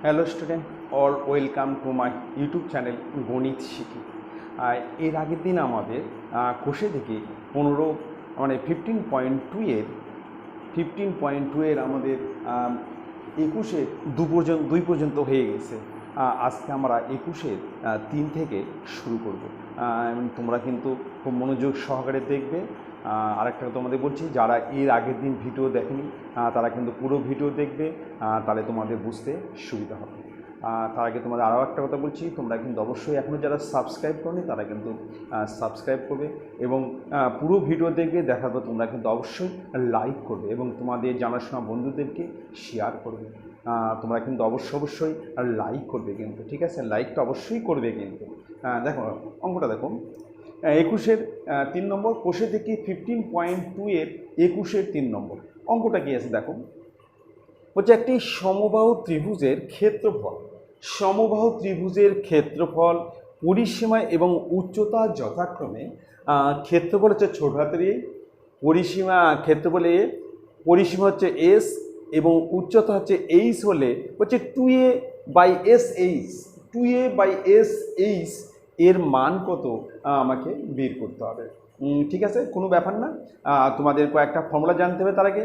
Hello student, all welcome to my YouTube channel গণিত শিখি। এর আগের দিন আমাদের কোষে থেকে 15.2 এর আমাদের 21-এর 2 পর্যন্ত হয়ে গেছে। আজকে আমরা 21-এর 3 থেকে শুরু করব। তোমরা কিন্তু খুব মনোযোগ সহকারে দেখবে। আরেকটা তোমাদের বলছি, যারা এর আগের দিন ভিডিও দেখেনি তারা কিন্তু পুরো ভিডিও দেখবে, তাহলে তোমাদের বুঝতে সুবিধা হবে। তার আগে তোমাদের আরও একটা কথা বলছি, তোমরা কিন্তু অবশ্যই এখনও যারা সাবস্ক্রাইব করনি তারা কিন্তু সাবস্ক্রাইব করবে এবং পুরো ভিডিও দেখবে। দেখার পর তোমরা কিন্তু অবশ্যই লাইক করবে এবং তোমাদের জানাশোনা বন্ধুদেরকে শেয়ার করবে। তোমরা কিন্তু অবশ্যই লাইক করবে কিন্তু, ঠিক আছে? লাইকটা অবশ্যই করবে কিন্তু। দেখো অঙ্কটা দেখো, 21-এর 3 নম্বর, কোষে থেকে 15.2 এর 21-এর 3 নম্বর। অঙ্কটা কি আছে দেখো, হচ্ছে একটি সমবাহু ত্রিভুজের ক্ষেত্রফল। সমবাহু ত্রিভুজের ক্ষেত্রফল, পরিসীমা এবং উচ্চতা যথাক্রমে, ক্ষেত্রফল হচ্ছে ছোট হাতের এ, পরিসীমা ক্ষেত্রফল এ, পরিসীমা হচ্ছে এস এবং উচ্চতা হচ্ছে এইচ হলে হচ্ছে 2a/s/h। 2a/s/h এর মান কত আমাকে বের করতে হবে। ঠিক আছে, কোনো ব্যাপার না। তোমাদের কয়েকটা ফর্মুলা জানতে হবে। তার আগে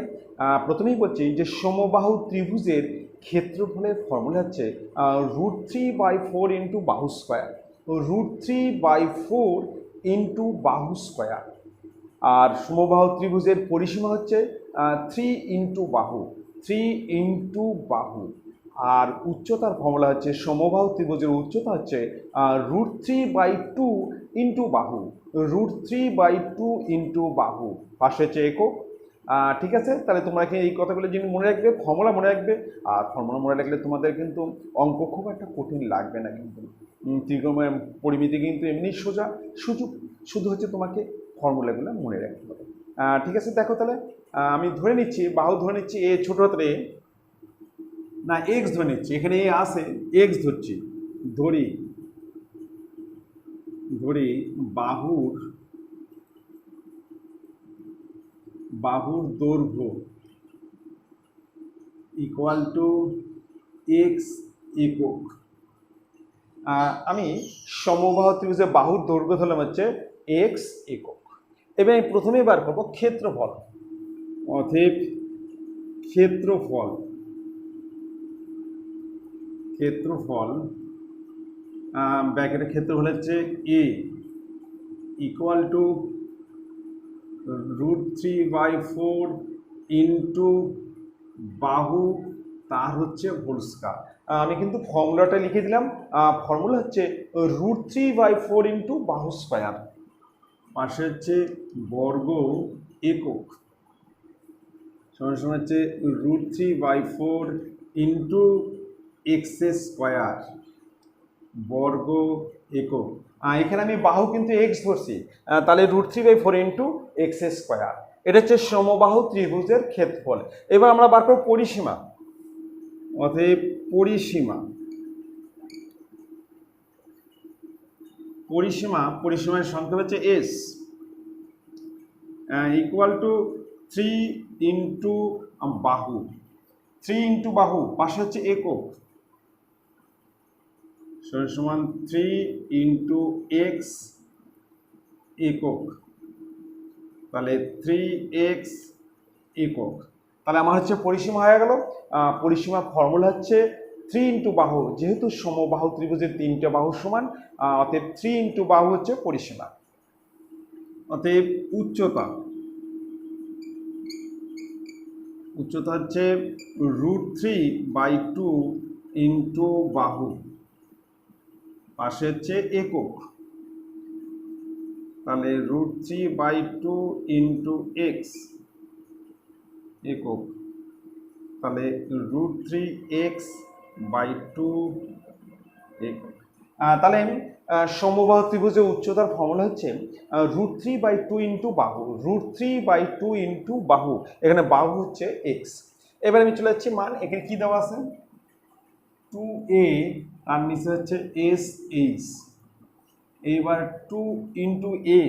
প্রথমেই বলছি যে সমবাহু ত্রিভুজের ক্ষেত্রফলের ফর্মুলা হচ্ছে √3/4 ইন্টু বাহু স্কোয়ার। √3/4 ইন্টু বাহু স্কোয়ার। আর সমবাহু ত্রিভুজের পরিসীমা হচ্ছে 3 ইন্টু বাহু, 3 ইন্টু বাহু। আর উচ্চতার ফর্মুলা হচ্ছে সমবাহু ত্রিভুজের উচ্চতা হচ্ছে √3/2 ইন্টু বাহু, √3/2 ইন্টু বাহু। পাশে হচ্ছে একক। ঠিক আছে, তাহলে তোমরা কি এই কথাগুলো যিনি মনে রাখবে, ফর্মুলা মনে রাখবে। আর ফর্মুলা মনে রাখলে তোমাদের কিন্তু অঙ্ক খুব একটা কঠিন লাগবে না কিন্তু। ত্রিকোণের পরিমিতি কিন্তু এমনি সোজা, শুধু হচ্ছে তোমাকে ফর্মুলাগুলো মনে রাখতে হবে। ঠিক আছে, দেখো তাহলে আমি ধরে নিচ্ছি, বাহু ধরে নিচ্ছি এ, ছোট হাতের এ, না এক্স ধরে নিচ্ছি, এখানে এ আছে, এক্স ধরছি। ধরি বাহুর দৈর্ঘ্য ইকুয়াল টু এক্স একক। আমি সমবাহু ত্রিভুজের বাহুর দৈর্ঘ্য ধরলাম হচ্ছে এক্স একক। এবং আমি প্রথমেই বার করবো ক্ষেত্রফল। অতএব ক্ষেত্রফল ব্যাকেটের ক্ষেত্রফল হচ্ছে এ ইকুয়াল টু √3/4 ইন্টু বাহু, তার হচ্ছে হোল স্কয়ার। আমি কিন্তু ফর্মুলাটা লিখে দিলাম। ফর্মুলা হচ্ছে √3/4 ইন্টু বাহু স্কয়ার, পাশে হচ্ছে বর্গ একক, সমান হচ্ছে √3/4 ইন্টু এক্স স্কয়ার বর্গ একক। এখানে আমি বাহু কিন্তু এক্স ধরছি, তাহলে √3/4 ইন্টু এক্স স্কয়ার। এটা হচ্ছে সমবাহু ত্রিভুজের ক্ষেত্রফল। এবার আমরা বার করব পরিসীমা। অতএব পরিসীমার সংখ্যা হচ্ছে এস ইকুয়াল টু 3 ইন্টু বাহু, 3 ইন্টু বাহু, পাশে হচ্ছে একক, সমান 3 ইন্টু এক্স একক, তাহলে 3x একক। তাহলে আমার হচ্ছে পরিসীমা হয়ে গেল। পরিসীমা ফর্মুলা হচ্ছে 3 ইন্টু বাহু, যেহেতু সমবাহু ত্রিভুজের 3টে বাহু সমান, অতএব 3 ইন্টু বাহু হচ্ছে পরিসীমা। অতএব উচ্চতা হচ্ছে √3/2 ইন্টু বাহু, পাশে হচ্ছে একক, তাহলে √3/2 ইন্টু এক্স একক, তাহলে √3x/2 একক। তাহলে আমি সমবাহু ত্রিভুজের উচ্চতার ফর্মুলা হচ্ছে √3/2 ইন্টু বাহু, √3/2 ইন্টু বাহু, এখানে বাহু হচ্ছে এক্স। এবার আমি চলে যাচ্ছি মান, এখানে কি দেওয়া আছে 2a, আর নিচে হচ্ছে SH। এবার 2 ইন্টু এ,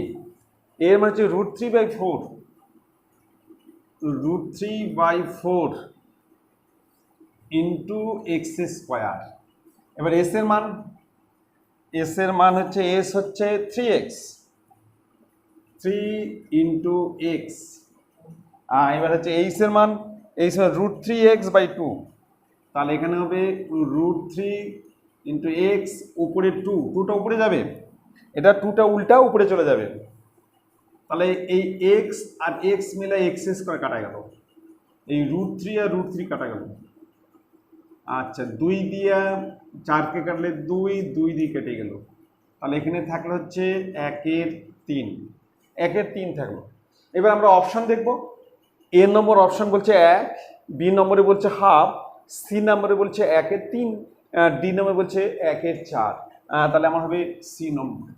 এর মানে হচ্ছে √3/4 ইন্টু এক্স স্কোয়ার। এবার এস এর মান, এস এর মান হচ্ছে, এস হচ্ছে 3x, 3 ইন্টু এক্স। এবার হচ্ছে এইচ এর মান, এইচ √3x/2, তাহলে এখানে হবে √3 ইন্টু এক্স, উপরে 2, 2টা উপরে যাবে, এটা 2টা উল্টা উপরে চলে যাবে, তাহলে এই এক্স আর এক্স মিলে এক্স স্কোয়ার কাটা গেল, এই √3 আর √3 কাটা গেল। আচ্ছা, 2 দিয়া 4কে কাটলে 2, 2 দিয়ে কেটে গেল, তাহলে এখানে থাকলো হচ্ছে 1/3, 1/3 থাকলো। এবার আমরা অপশন দেখব। এ নম্বর অপশন বলছে 1, বি নম্বরে বলছে হাফ, সি নম্বরে বলছে 1/3, ডি নম্বরে বলছে 1/4। তাহলে আমার হবে সি নম্বর,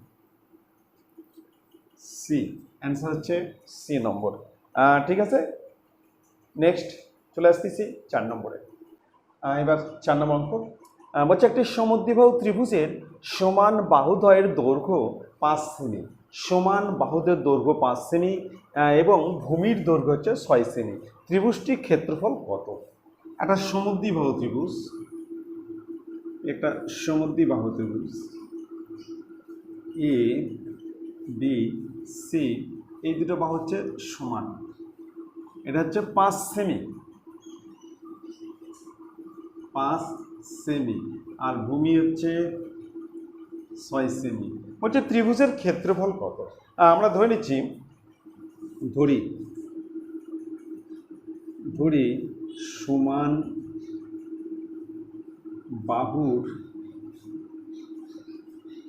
সি অ্যান্সার হচ্ছে সি নম্বর। ঠিক আছে, নেক্সট চলে আসতেছি 4 নম্বরে। এবার 4 নম্বর অঙ্ক বলছে একটি সমদ্বিবাহু ত্রিভুজের সমান বাহুদ্বয়ের দৈর্ঘ্য 5 সেমি, সমান বাহুদের দৈর্ঘ্য 5 সেমি এবং ভূমির দৈর্ঘ্য হচ্ছে 6 সেমি। ত্রিভুজটির ক্ষেত্রফল কত? একটা সমদ্বিবাহু ত্রিভুজ, একটা সমদ্বিবাহু ত্রিভুজ এ বি সি, এই দুটো বাহু হচ্ছে সমান, এটা হচ্ছে 5 সেমি, 5 সেমি, আর ভূমি হচ্ছে 6 সেমি। বলছে ত্রিভুজের ক্ষেত্রফল কত? আমরা ধরে নিচ্ছি, ধরি সমান বাহুর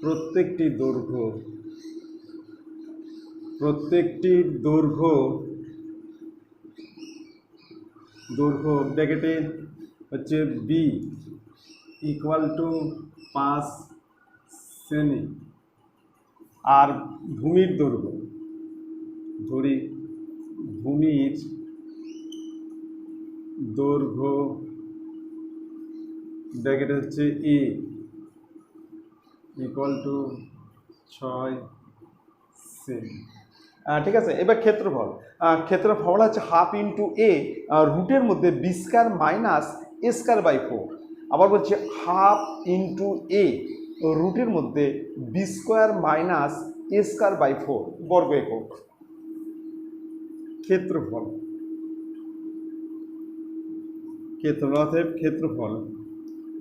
প্রত্যেকটি দৈর্ঘ্য ব্র্যাকেটে হচ্ছে বি ইকুয়াল টু 5 সেমি, আর ভূমির দৈর্ঘ্য, ধরি ভূমির দৈর্ঘ্য ব্র্যাকেটে হচ্ছে এ ইকুয়াল টু 6 সেমি। ঠিক আছে, এবার ক্ষেত্রফল, ক্ষেত্রফল হচ্ছে হাফ ইন্টু এ, রুটের মধ্যে বি স্কয়ার মাইনাস এ স্কয়ার/4। আবার বলছে হাফ ইন্টু এ, রুটের মধ্যে বি স্কয়ার মাইনাস এ স্কয়ার/4 বর্গ একক। ক্ষেত্রফল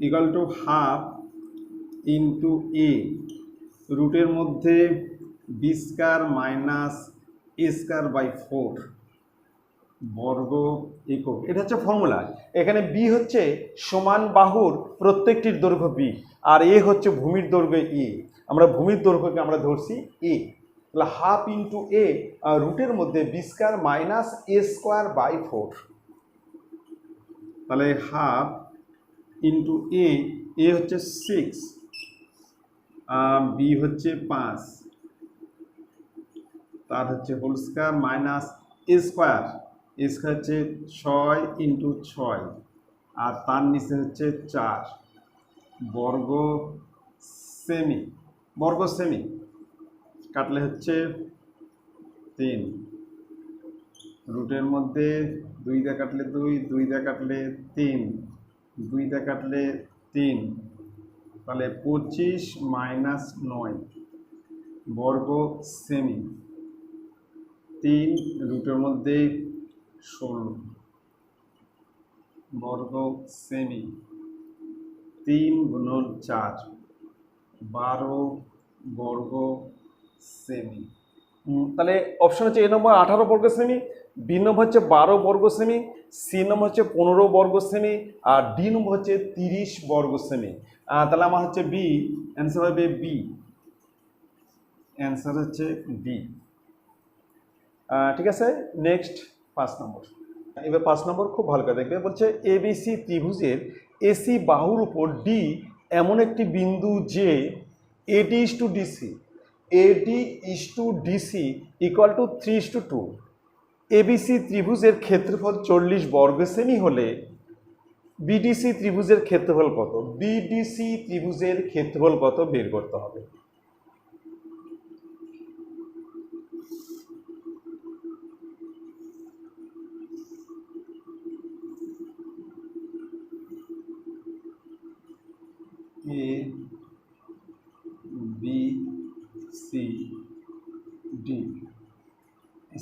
ইকুয়াল টু হাফ ইন্টু এ, রুটের মধ্যে বি স্কয়ার মাইনাস এ স্কয়ার/4 বর্গ একক। এটা হচ্ছে ফর্মুলা। এখানে বি হচ্ছে সমান বাহুর প্রত্যেকটির দৈর্ঘ্য বি, আর এ হচ্ছে ভূমির দৈর্ঘ্য এ। আমরা ভূমির দৈর্ঘ্যকে আমরা ধরছি এ, তাহলে হাফ ইন্টু এ, রুটের মধ্যে বি স্কয়ার মাইনাস এ স্কয়ার/4, তাহলে হাফ ইন্টু এ হচ্ছে 6, বি হচ্ছে 5, তার হচ্ছে হোল স্কয়ার মাইনাস এ স্কয়ার হচ্ছে 6 ইন্টু 6, আর তার নিচে হচ্ছে 4 বর্গ সেমি, কাটলে হচ্ছে 3, রুটের মধ্যে 2 দিয়ে কাটলে 2, 2 দিয়ে কাটলে 3, 2 দিয়ে কাটলে 3, তাহলে 25 মাইনাস 9 বর্গ সেমি, 3 রুটের মধ্যে 16 বর্গ সেমি, 3 গুণন 4 12 বর্গ সেমি। তাহলে অপশন হচ্ছে এ নম্বর 18 বর্গ সেমি, বি নম্বর হচ্ছে 12 বর্গ সেমি, সি নম্বর হচ্ছে 15 বর্গ সেমি, আর ডি নম্বর হচ্ছে 30 বর্গ সেমি। তাহলে আমার হচ্ছে বি, অ্যান্সার হবে বি, অ্যান্সার হচ্ছে বি। ঠিক আছে, নেক্সট 5 নম্বর। এবার 5 নম্বর খুব ভালো করে দেখবে। বলছে এবিসি ত্রিভুজের এসি বাহুর উপর ডি এমন একটি বিন্দু যে AD is to DC equal to 3:2। ABC ত্রিভুজের ক্ষেত্রফল 40 বর্গ সেমি হলে বিডিসি ত্রিভুজের ক্ষেত্রফল কত? বিডিসি ত্রিভুজের ক্ষেত্রফল কত বের করতে হবে। A B C D,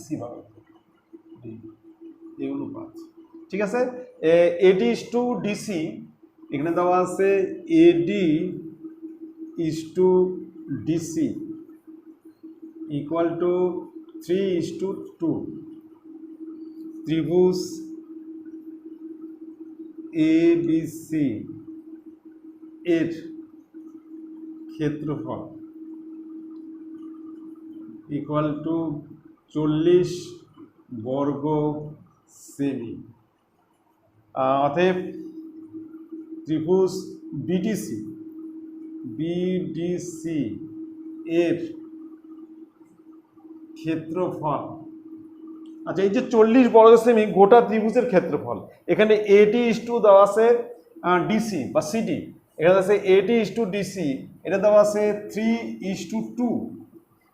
C ভাবে ডি, এই অনুপাত। ঠিক আছে, এডি ইস টু ডিসি, এখানে দেওয়া আছে এডি is to DC equal to 3:2। ত্রিভুজ এ বি সি এর ক্ষেত্রফল ইকুয়াল টু 40 বর্গ সেমি। অতএব ত্রিভুজ বিডিসি এর ক্ষেত্রফল, আচ্ছা এই যে 40 বর্গ সেমি গোটা ত্রিভুজের ক্ষেত্রফল, এখানে এডি ইস টু দেওয়া আছে ডিসি বা সিডি, এখানে আছে এডি ইস টু ডিসি, এটা দেওয়া আছে 3:2।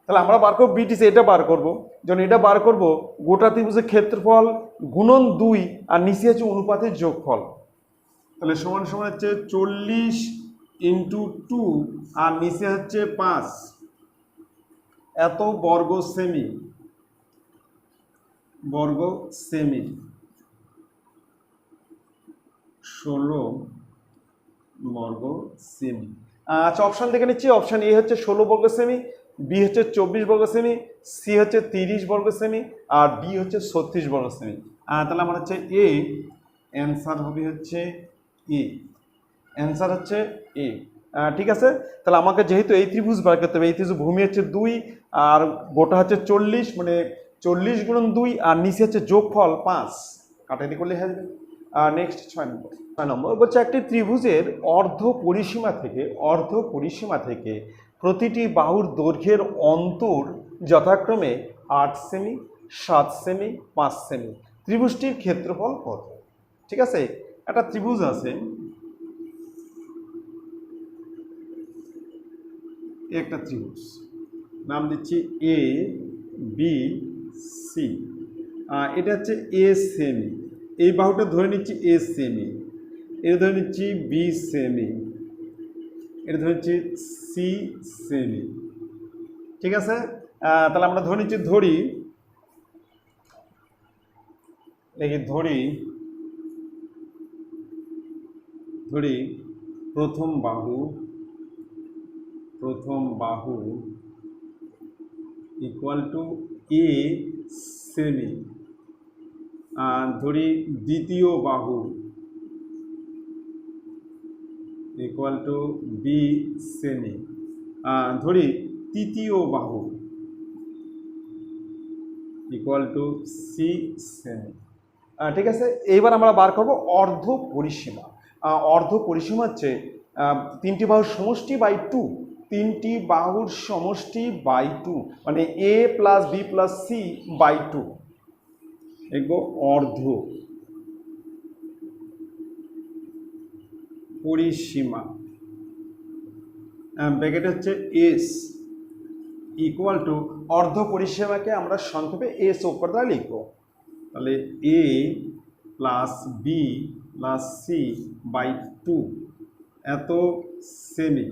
তাহলে আমরা বার করবো বিটিসি, এটা বার করবো, যখন এটা বার করব গোটা ত্রিভুজের ক্ষেত্রফল গুণন 2 আর নিচে হচ্ছে অনুপাতের যোগফল, তাহলে সমান সমান হচ্ছে 40 × 2 আর নিচে হচ্ছে 5, এত বর্গ সেমি, বর্গ সেমি 16 বর্গ সেমি। আচ্ছা অপশান দেখে নিচ্ছি, অপশান এ হচ্ছে 16 বর্গ সেমি, বি হচ্ছে 24 বর্গ সেমি, সি হচ্ছে 30 বর্গ সেমি, আর ডি হচ্ছে 36 বর্গ সেমি। তাহলে আমার হচ্ছে এ, অ্যান্সার হবে হচ্ছে এ, অ্যান্সার হচ্ছে এ। ঠিক আছে, তাহলে আমাকে যেহেতু এই ত্রিভুজ বার করতে হবে, এই ত্রিভুজ ভূমি হচ্ছে 2 আর গোটা হচ্ছে 40, মানে 40 × 2 আর নিচে হচ্ছে যোগফল 5, কাটাকাটি করলে হয়ে যাবে। নেক্সট 6 নম্বর বলছে একটি ত্রিভুজের অর্ধ পরিসীমা থেকে প্রতিটি বাহুর দৈর্ঘ্যের অন্তর যথাক্রমে 8 সেমি, 7 সেমি, 5 সেমি। ত্রিভুজটির ক্ষেত্রফল কত? ঠিক আছে, একটা ত্রিভুজ আছে, একটা ত্রিভুজ নাম দিচ্ছি এ বি সি, এটা হচ্ছে এ সেমি, এই বাহুটা ধরে নিচ্ছি এ সেমি, এটা ধরে নিচ্ছি বি সেমি, এটা ধরে নিচ্ছি সি সেমি। ঠিক আছে, তাহলে আমরা ধরে নিচ্ছি, ধরি প্রথম বাহু ইকুয়াল টু এ সেমি, ধরি দ্বিতীয় বাহু ইকুয়াল টু বি সেমি, ধরি তৃতীয় বাহু ইকুয়াল টু সি সেমি। ঠিক আছে, এইবার আমরা বার করব অর্ধ পরিসীমা। অর্ধ পরিসীমা হচ্ছে 3টি বাহুর সমষ্টি বাই 2, 3টি বাহুর সমষ্টি বাই 2, মানে a plus B plus c by 2, দেখবো অর্ধ পরিসীমা, ব্র্যাকেট হচ্ছে এস ইকুয়াল টু, অর্ধ পরিসীমাকে আমরা সংক্ষেপে এস উপর দ্বারা লিখবো, তাহলে a plus B plus c by 2 এত সেমি।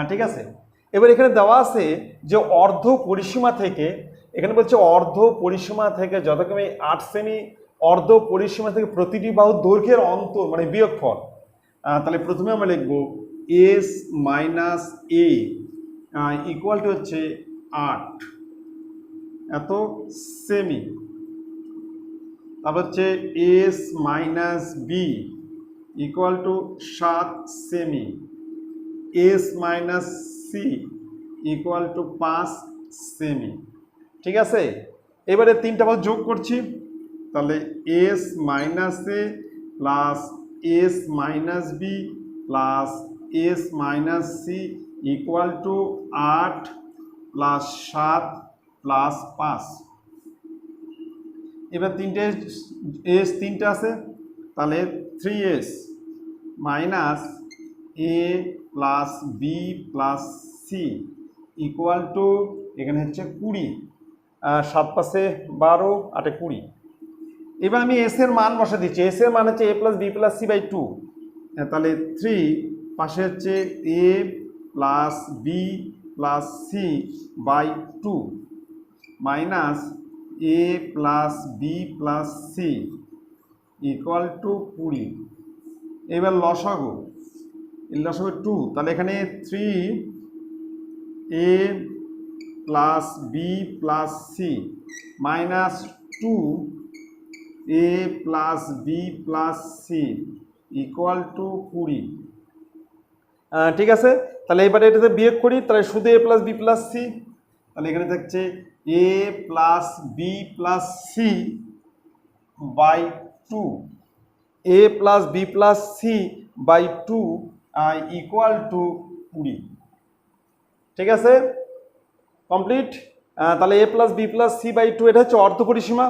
ঠিক আছে, এবার এখানে দেওয়া আছে যে অর্ধ পরিসীমা থেকে, এখানে বলছে অর্ধ পরিসীমা থেকে যথাক্রমে 8 সেমি, অর্ধ পরিসীমা থেকে প্রতিটি বাহু দৈর্ঘ্যের অন্তর মানে বিয়োগফল। তাহলে প্রথমে আমরা লিখব S minus A equal to হচ্ছে 8 এত সেমি, তারপর হচ্ছে S minus B equal to 7 সেমি, S minus C equal to 5 সেমি। ঠিক আছে, এবারে 3টা বাহু যোগ করছি, তাহলে S minus A plus S minus B plus S minus C equal to 8 plus 7 plus 5। এবার 3টে এস 3টা আছে, তাহলে 3s মাইনাস এ plus B plus C equal two, এখানে হচ্ছে 20, 7 পাশে 12, 8 20। এবার আমি এস এর মান বসা দিচ্ছি, এস এর মান হচ্ছে a plus B plus c by 2, তাহলে 3 পাশে হচ্ছে a plus B plus c by 2 minus A plus B plus C equal to 20। এবার লসাগু, এর লসাগু 2, তাহলে এখানে 3 a plus B plus c minus 2 a plus B plus C equal to 20। ঠিক আছে, তাহলে এবারে এটাতে বিয়োগ করি, তাহলে শুধু a plus B plus c, তাহলে এখানে থাকছে a plus B plus c by 2, a plus B plus c by 2 equal to 20। ঠিক আছে, কমপ্লিট। তাহলে a plus B plus c by 2 এটা হচ্ছে অর্ধ পরিসীমা,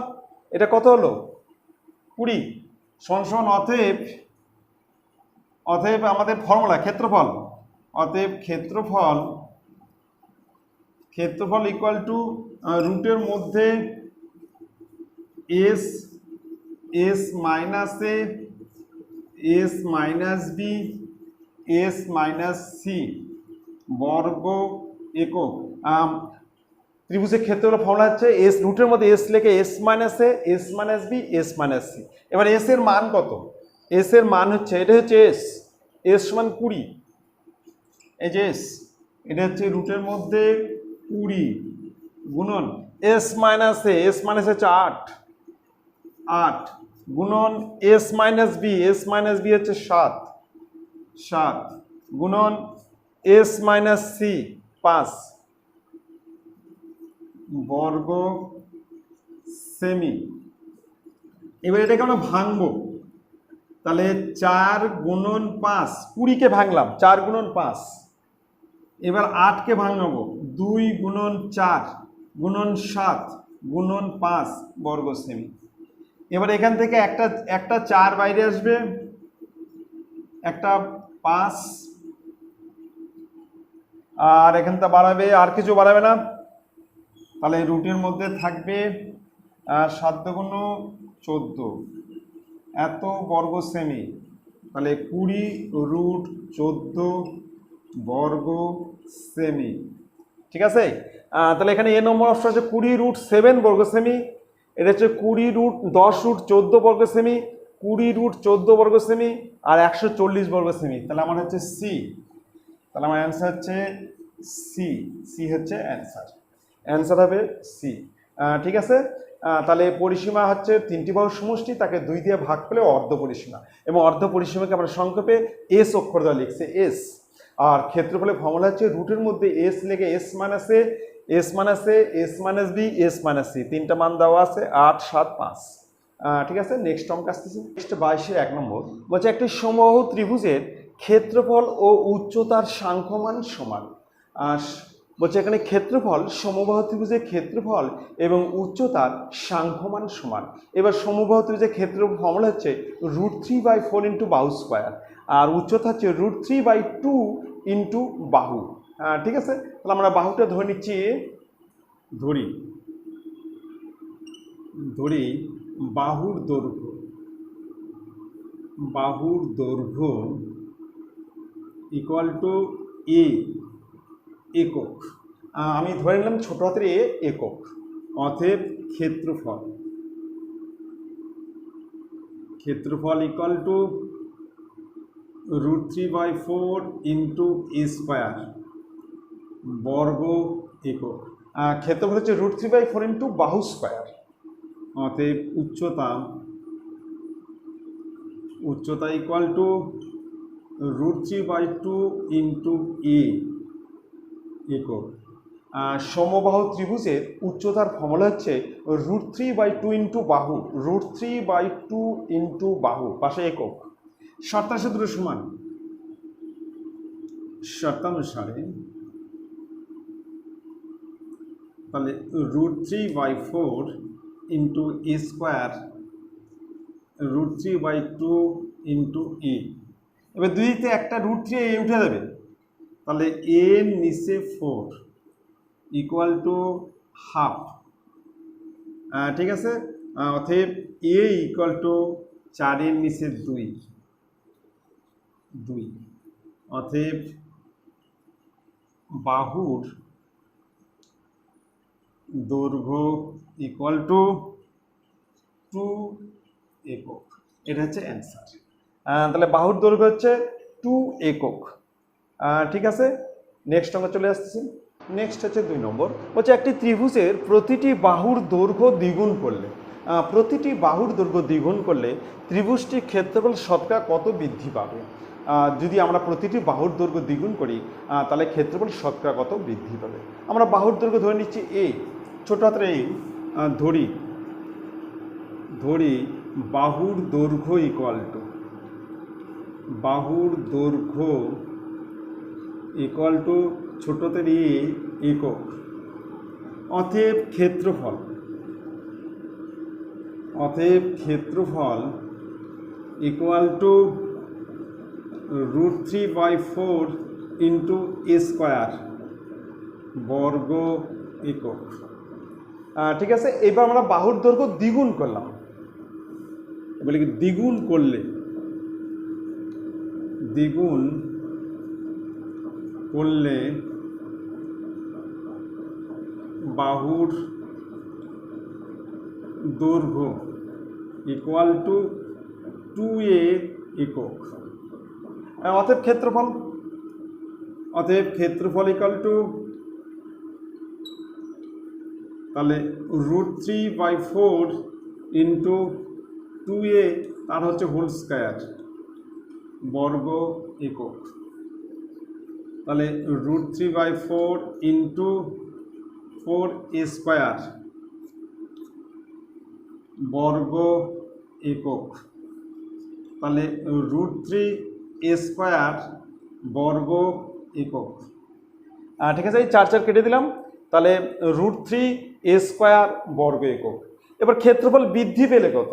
এটা কত হলো 20 সমান অতএব আমাদের ফর্মুলা ক্ষেত্রফল, অতএব ক্ষেত্রফল ইকুয়াল টু রুটের মধ্যে S minus A S minus B S minus C বর্গ একক। ত্রিভুজের ক্ষেত্রফল ফর্মুলা হচ্ছে এস, রুটের মধ্যে এস লেখে S minus A S minus B S minus C. এবার এস এর মান কত? এস এর মান হচ্ছে, এটা হচ্ছে এস সমান 20, এই যে এস, এটা হচ্ছে রুটের মধ্যে 20 গুণন S minus A S minus হচ্ছে 8 গুণন এস মাইনাস বি হচ্ছে 7 গুণন এস মাইনাস সি 5 বর্গ সেমি। এবার এটাকে আমরা ভাঙবো, তাহলে 4 গুণন 5, 20কে ভাঙলাম 4 গুণন 5, এবার 8কে ভাঙাবো 2 গুণন 4 গুণন 7 গুণন 5 বর্গ সেমি। এবার এখান থেকে একটা 4 বাইরে আসবে, একটা 5, আর এখানটা বাড়াবে, আর কিছু বাড়াবে না, তাহলে রুটের মধ্যে থাকবে 7 গুণ 14 এত বর্গ সেমি, তাহলে 20 রুট 14 বর্গ সেমি। ঠিক আছে, তাহলে এখানে এ নম্বর অপশন আছে 20 রুট 7 বর্গ সেমি, এটা হচ্ছে 20 রুট 10 রুট 14 বর্গ সেমি, 20 রুট 14 বর্গ সেমি, আর 140 বর্গ সেমি। তাহলে আমার হচ্ছে সি, তাহলে আমার অ্যান্সার হচ্ছে সি হচ্ছে অ্যান্সার হবে সি। ঠিক আছে, তাহলে পরিসীমা হচ্ছে 3টি বাহুর সমষ্টি, তাকে 2 দিয়ে ভাগ করলে অর্ধ পরিসীমা, এবং অর্ধ পরিসীমাকে আমরা সংক্ষেপে এস অক্ষর দ্বারা লিখছে এস। আর ক্ষেত্রফলের ফর্মুলা হচ্ছে রুটের মধ্যে এস লেগে S minus A S minus B S minus C, 3টা মান দেওয়া আছে 8 7 5। ঠিক আছে, নেক্সট অঙ্ক আসতেছে। নেক্সট 22-এর 1 নম্বর বলছে একটি সমবাহু ত্রিভুজের ক্ষেত্রফল ও উচ্চতার সাংখ্যমান সমান। বলছে এখানে ক্ষেত্রফল, সমবাহু ত্রিভুজের ক্ষেত্রফল এবং উচ্চতার সাংখ্যমান সমান। এবার সমবাহু ত্রিভুজের ক্ষেত্রফল ফর্মুলা হচ্ছে √3/4 ইন্টু বাহু স্কোয়ার, আর উচ্চতা হচ্ছে √3/2 ইন্টু বাহু। ঠিক আছে, তাহলে আমরা বাহুটা ধরে নিচ্ছি, ধরি বাহুর দৈর্ঘ্য ইকুয়াল টু এ একক, আমি ধরে নিলাম ছোট হাতের এ একক, অতএব ক্ষেত্রফল equal to √3/4 into A square বর্গ একক। ক্ষেত্রফল হচ্ছে √3/4 ইন্টু বাহু স্কোয়ার, অতএব উচ্চতা ইকুয়াল টু √3/2 ইন্টু এ একক। সমবাহু ত্রিভুজের উচ্চতার ফর্মুলা হচ্ছে √3/2 ইন্টু বাহু, √3/2 ইন্টু বাহু পাশে একক। শর্তাংশ দুটো সমান, শর্তানুসারে তাহলে √3/4 ইন্টু এ স্কোয়ার √3/2 ইন্টু এ। এবার দুইতে একটা √3 এ উঠে যাবে, তাহলে এ নিচে 4 ইকুয়াল টু হাফ। ঠিক আছে, অতএব এ ইকুয়াল টু 4 এর নিচে 2। অতএব বাহুর দৈর্ঘ্য ইকুয়াল টু 2 একক। এটা হচ্ছে অ্যান্সার। তাহলে বাহুর দৈর্ঘ্য হচ্ছে 2 একক। ঠিক আছে, নেক্সট আমরা চলে আসতেছি। নেক্সট হচ্ছে 2 নম্বর, বলছে একটি ত্রিভুজের প্রতিটি বাহুর দৈর্ঘ্য দ্বিগুণ করলে, প্রতিটি বাহুর দৈর্ঘ্য দ্বিগুণ করলে ত্রিভুজটির ক্ষেত্রফল শতকরা কত বৃদ্ধি পাবে? যদি আমরা প্রতিটি বাহুর দৈর্ঘ্য দ্বিগুণ করি তাহলে ক্ষেত্রফল শতকরা কত বৃদ্ধি পাবে? আমরা বাহুর দৈর্ঘ্য ধরে নিচ্ছি এ, ছোট হাতের এ ধরি বাহুর দৈর্ঘ্য ইকুয়াল টু, বাহুর দৈর্ঘ্য ইকুয়াল টু ছোটদের এ একক। অতএব ক্ষেত্রফল equal to √3/4 into A square বর্গ একক। ঠিক আছে, এবার আমরা বাহুর দৈর্ঘ্য দ্বিগুণ করলাম। বলে কি দ্বিগুণ করলে বাহুর দৈর্ঘ্য ইকুয়াল টু 2a একক। অতএব ক্ষেত্রফল ইকুয়াল টু, তাহলে √3/4 ইন্টু 2a তার হচ্ছে হোল স্কয়ার বর্গ একক। তাহলে √3/4 ইন্টু 4a স্কয়ার বর্গ একক। তাহলে √3a স্কয়ার বর্গ একক। ঠিক আছে, এই 4 কেটে দিলাম, তাহলে √3a² বর্গ একক। এবার ক্ষেত্রফল বৃদ্ধি পেলে কত?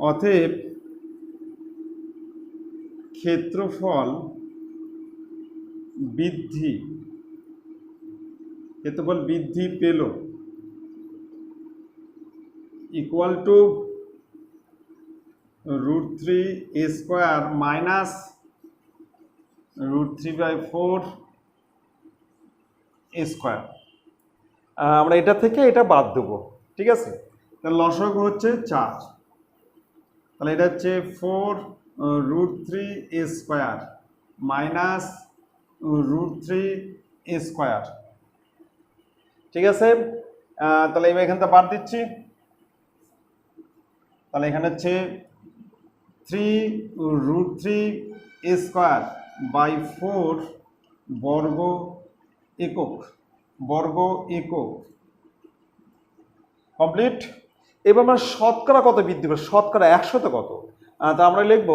অতএব ক্ষেত্রফল বৃদ্ধি পেল equal to √3a² minus √3/4 square. আমরা এটা থেকে এটা বাদ দেবো, ঠিক আছে। তাহলে লসাগু হচ্ছে 4, তাহলে এটা হচ্ছে 4√3a² মাইনাস √3a²। ঠিক আছে, তাহলে এবার এখানটা বাদ দিচ্ছি। তাহলে এখানে হচ্ছে 3√3a²/4 বর্গ একক কমপ্লিট। এবার আমরা শতকরা কত বৃদ্ধি পাবে? শতকরা 100তে কত? তা আমরা লিখব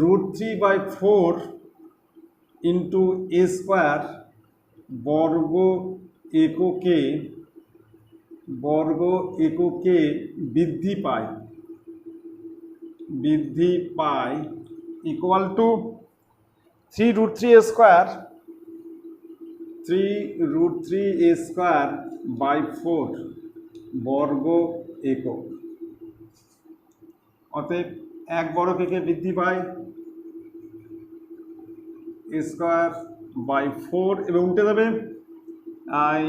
√3/4 ইন্টু a² বর্গ এককে বৃদ্ধি পায় ইকুয়াল টু 3√3a²/4 বর্গ একক। অতএব 1 বর্গ একে বৃদ্ধি পায় a²/4 এবং উল্টে যাবে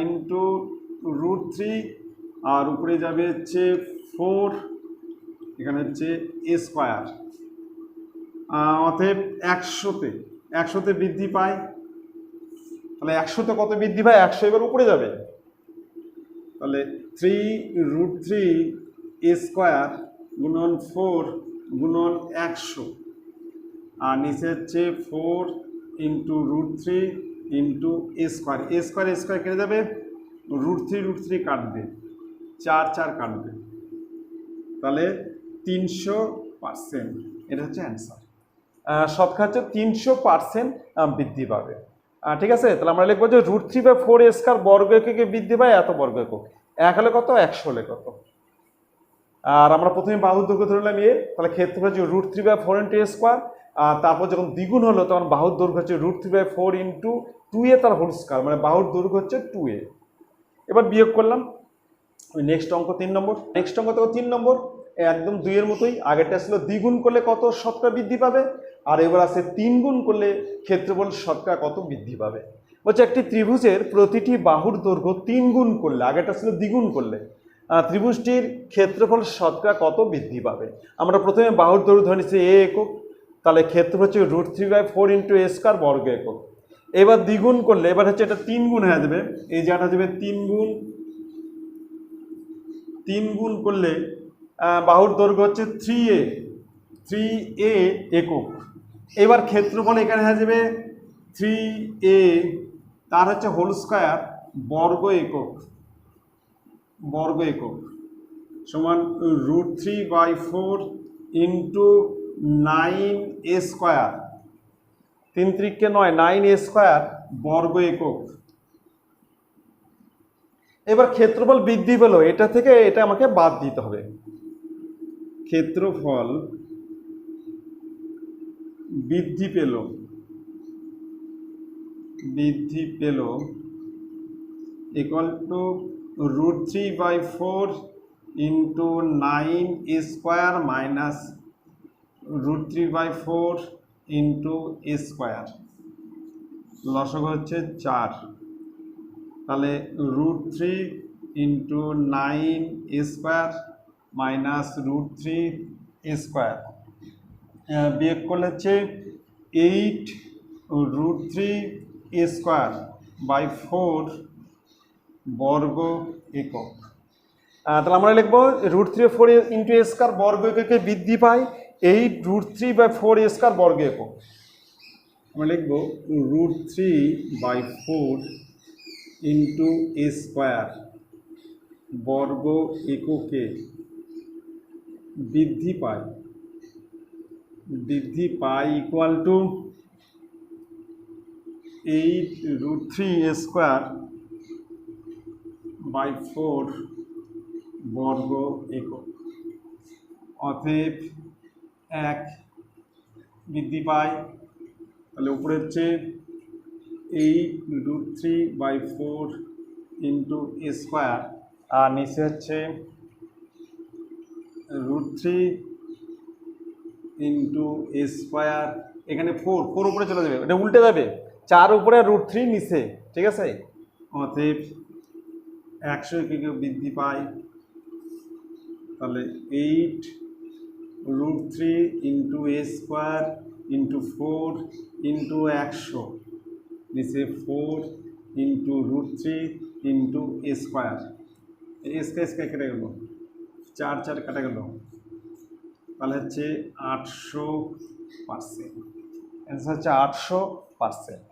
ইন্টু √3, আর উপরে যাবে হচ্ছে 4, এখানে হচ্ছে a²। অতএব 100তে বৃদ্ধি পায়। তাহলে 100তে কত বৃদ্ধি পায়? 100 এবার উপরে যাবে, তাহলে 3√3a² গুণন 4 গুণন 100, আর নিচে হচ্ছে 4 ইন্টু √3 ইন্টু a² কেটে যাবে, √3 কাটবে, 4 কাটবে, তাহলে 300%। এটা হচ্ছে অ্যান্সার। শতকরা হচ্ছে 300% বৃদ্ধি পাবে। ঠিক আছে, তাহলে আমরা লিখবো যে √3/4a² বর্গ এককে বৃদ্ধি পায় এত বর্গ একক। 1 হলে কত, 100 হলে কত? আর আমরা প্রথমে বাহুর দৈর্ঘ্য ধরলাম এ, তাহলে ক্ষেত্রফল হচ্ছে √3/4 ইন্টু a²। তারপর যখন দ্বিগুণ হলো তখন বাহুর দৈর্ঘ্য হচ্ছে √3/4 ইন্টু 2a তার হোল স্কয়ার, মানে বাহুর দৈর্ঘ্য হচ্ছে 2a। এবার বিয়োগ করলাম। নেক্সট অঙ্ক 3 নম্বর। নেক্সট অঙ্ক তো 3 নম্বর, একদম 2 এর মতোই। আগেরটা ছিল দ্বিগুণ করলে কত শতকরা বৃদ্ধি পাবে, আর এবার আছে 3 গুণ করলে ক্ষেত্রফল শতকরা কত বৃদ্ধি পাবে। বলছে একটি ত্রিভুজের প্রতিটি বাহুর দৈর্ঘ্য 3 গুণ করলে, আগেটা ছিল দ্বিগুণ করলে ত্রিভুজটির ক্ষেত্রফল শতকরা কত বৃদ্ধি পাবে। আমরা প্রথমে বাহুর দৈর্ঘ্য ধরে নিচ্ছি এ একক, তাহলে ক্ষেত্রফল হচ্ছে √3/4 × a স্কয়ার বর্গ একক। এবার দ্বিগুণ করলে এবার হচ্ছে এটা 3 গুণ হয়ে যাবে, এই জায়গাটা যাবে 3 গুণ করলে বাহুর দৈর্ঘ্য হচ্ছে 3a একক। এবার ক্ষেত্রফল এখানে হয়ে যাবে 3a তার হচ্ছে হোল স্কয়ার বর্গ একক সমান √3/4 × 9a স্কয়ার, 3 × 9 9a স্কয়ার বর্গ একক। এবার ক্ষেত্রফল বৃদ্ধি পেল, এটা থেকে এটা আমাকে বাদ দিতে হবে। ক্ষেত্রফল বৃদ্ধি পেল equal to √3/4 × 9a square minus √3/4 × a square, লসাগু হচ্ছে 4, তাহলে √3 × 9a square minus √3a square বিয়োগ করলে হচ্ছে 8 √3a স্কয়ার বাই 4 বর্গ একক। তাহলে আমরা লিখবো √3/4 × a স্কয়ার বর্গ এককে বৃদ্ধি পায় 8 √3/4a স্কয়ার বর্গ একক। আমরা লিখবো √3/4 × a স্কয়ার বর্গ এককে বৃদ্ধি পায় equal to 8 √3a square by 4 বর্গ একক। অতএব 1 বৃদ্ধি পায়, তাহলে উপরে হচ্ছে 8 √3/4 × a স্কয়ার আর নিচে হচ্ছে √3 × a স্কয়ার, এখানে 4 উপরে চলে যাবে, এটা উল্টে যাবে, 4 উপরে √3 নিচে, ঠিক আছে। অতএব 100 এককে বৃদ্ধি পায়, তাহলে 8 √3 × a স্কয়ার × 4 × 100 নিচে 4 × √3 × a স্কয়ার, স্কয়ার কেটে গেল, 4 4 কাটা গেল, তাহলে হচ্ছে 800%। অ্যান্সার হচ্ছে 800%।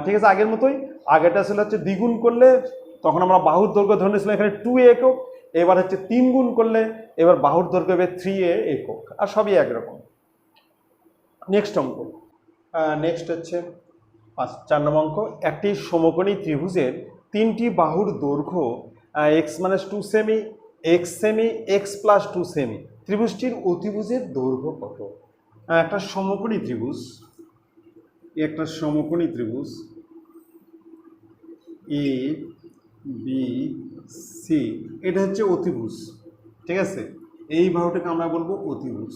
ঠিক আছে, আগের মতোই, আগেটা ছিল হচ্ছে দ্বিগুণ করলে তখন আমরা বাহুর দৈর্ঘ্য ধরে নিয়েছিলাম এখানে 2a একক, এবার হচ্ছে 3 গুণ করলে এবার বাহুর দৈর্ঘ্য হবে 3a একক, আর সবই একরকম। নেক্সট অঙ্ক, নেক্সট হচ্ছে 4 নম্বর অঙ্ক। একটি সমকোণী ত্রিভুজের 3টি বাহুর দৈর্ঘ্য x - 2 সেমি, x সেমি, x + 2 সেমি, ত্রিভুজটির অতিভুজের দৈর্ঘ্য কত? একটা সমকোণী ত্রিভুজ এ বি সি, এটা হচ্ছে অতিভুজ, ঠিক আছে। এই বাহুটাকে আমরা বলবো অতিভুজ।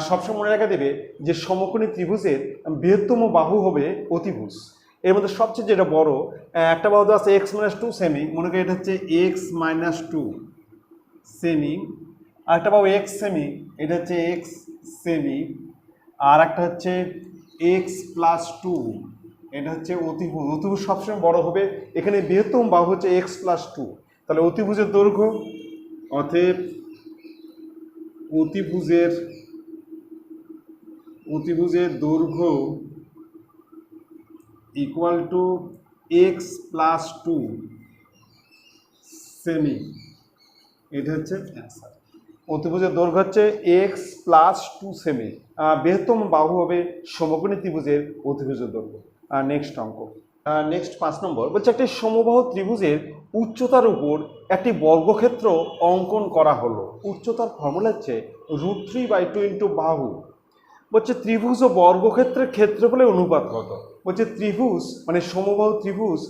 সবসময় মনে রাখা দেবে যে সমকোণী ত্রিভুজের বৃহত্তম বাহু হবে অতিভুজ। এর মধ্যে সবচেয়ে যেটা বড় একটা বাহু আছে x - 2 সেমি, মনে করি এটা হচ্ছে x - 2 সেমি, আর একটা বাহু x সেমি, এটা হচ্ছে x সেমি, আর একটা হচ্ছে x + 2, এটা হচ্ছে অতিভুজ। অতিভুজ সবসময় বড় হবে, এখানে বৃহত্তম বাহু হচ্ছে x + 2, তাহলে অতিভুজের দৈর্ঘ্য, অতএব অতিভুজের দৈর্ঘ্য ইকুয়াল টু x + 2 সেমি, এটা হচ্ছে অ্যান্সার। অতিভুজের দৈর্ঘ্য হচ্ছে x + 2 সেমি, বৃহত্তম বাহু হবে সমকোণী ত্রিভুজের অতিভুজের দৈর্ঘ্য। নেক্সট অঙ্ক, নেক্সট 5 নম্বর বলছে একটি সমবাহু ত্রিভুজের উচ্চতার উপর একটি বর্গক্ষেত্র অঙ্কন করা হলো। উচ্চতার ফর্মুলা হচ্ছে √3/2 × বাহু। বলছে ত্রিভুজ ও বর্গক্ষেত্রের ক্ষেত্রফলের অনুপাত কত? বলছে ত্রিভুজ মানে সমবাহু ত্রিভুজ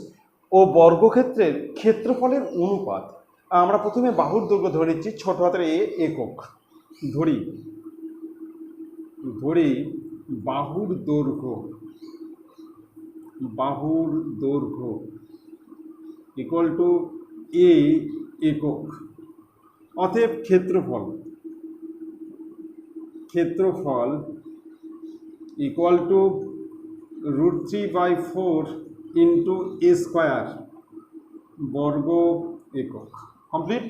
ও বর্গক্ষেত্রের ক্ষেত্রফলের অনুপাত। আমরা প্রথমে বাহুর দৈর্ঘ্য ধরে নিচ্ছি, ছোট হাতের a একক ধরি, ধরি বাহুর দৈর্ঘ্য ইকুয়াল টু এ একক। অতএব ক্ষেত্রফল equal to √3/4 into A square বর্গ একক। কমপ্লিট।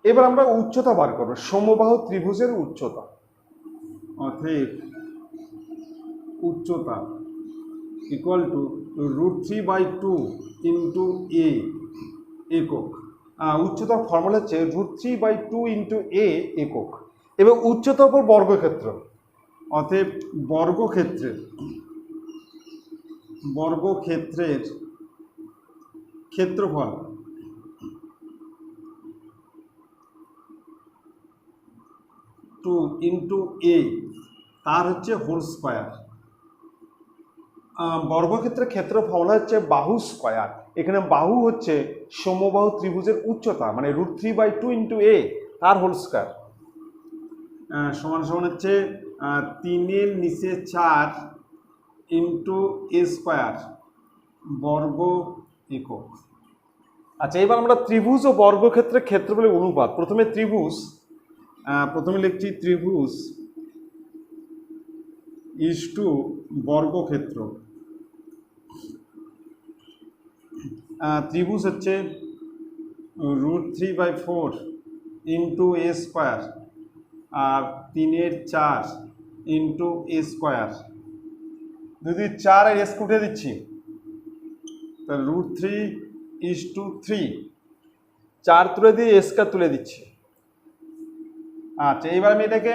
এবার আমরা উচ্চতা বার করবো, সমবাহু ত্রিভুজের উচ্চতা। অতএব উচ্চতা ইকুয়াল টু √3/2 ইন্টু এ একক। উচ্চতার ফর্মুলা হচ্ছে √3/2 ইন্টু এ একক। এবং উচ্চতার উপর বর্গক্ষেত্র। অতএব বর্গক্ষেত্রের ক্ষেত্রফল টু ইন্টু এ, তার হচ্ছে হোল স্কোয়ার। বর্গক্ষেত্রের ক্ষেত্রফল হচ্ছে বাহু স্কয়ার। এখানে বাহু হচ্ছে সমবাহু ত্রিভুজের উচ্চতা, মানে √3/2 ইন্টু এ তার হোল স্কয়ার। সমান সমান হচ্ছে 3 নিচে 4 ইন্টু এ স্কোয়ার বর্গ একক। আচ্ছা, এবার আমরা ত্রিভুজ ও বর্গক্ষেত্রের ক্ষেত্রফলের অনুপাত। প্রথমে লিখছি ত্রিভুজ ইজ টু বর্গক্ষেত্র। ত্রিভুজ হচ্ছে √3/4 ইন্টু এ স্কোয়ার আর 3/4 ইন্টু এ স্কোয়ার। যদি 4 এর এস উঠে দিচ্ছি, তা √3:3। 4 তুলে দিয়ে এসকা তুলে দিচ্ছি। আচ্ছা, এবার আমি এটাকে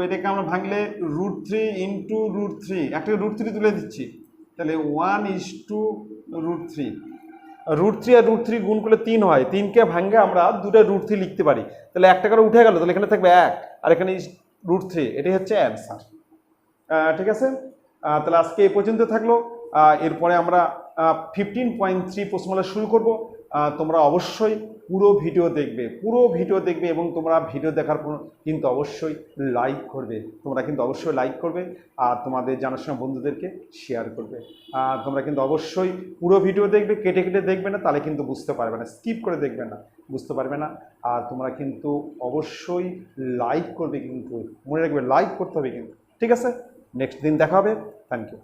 এটাকে আমরা ভাঙলে √3 ইন্টু √3, একটা √3 তুলে দিচ্ছি, তাহলে 1:√3। √3 আর √3 গুণ করলে 3 হয়। 3কে ভাঙে আমরা দুটো √3 লিখতে পারি, তাহলে 1 টাকার উঠে গেল, তাহলে এখানে থাকবে 1 আর এখানে √3। এটাই হচ্ছে অ্যান্সার। ঠিক আছে, তাহলে আজকে এই পর্যন্ত থাকলো। এরপরে আমরা 15.3 প্রশ্নমালা শুরু করব। তোমরা অবশ্যই পুরো ভিডিও দেখবে এবং তোমরা ভিডিও দেখার পর কিন্তু অবশ্যই লাইক করবে। আর তোমাদের জানাশোনা বন্ধুদেরকে শেয়ার করবে। তোমরা কিন্তু অবশ্যই পুরো ভিডিও দেখবে, কেটে কেটে দেখবে না, তাহলে কিন্তু বুঝতে পারবে না। স্কিপ করে দেখবে না, বুঝতে পারবে না। আর তোমরা কিন্তু অবশ্যই লাইক করবে, কিন্তু মনে রাখবে লাইক করতে হবে কিন্তু। ঠিক আছে, নেক্সট দিন দেখা হবে। Thank you.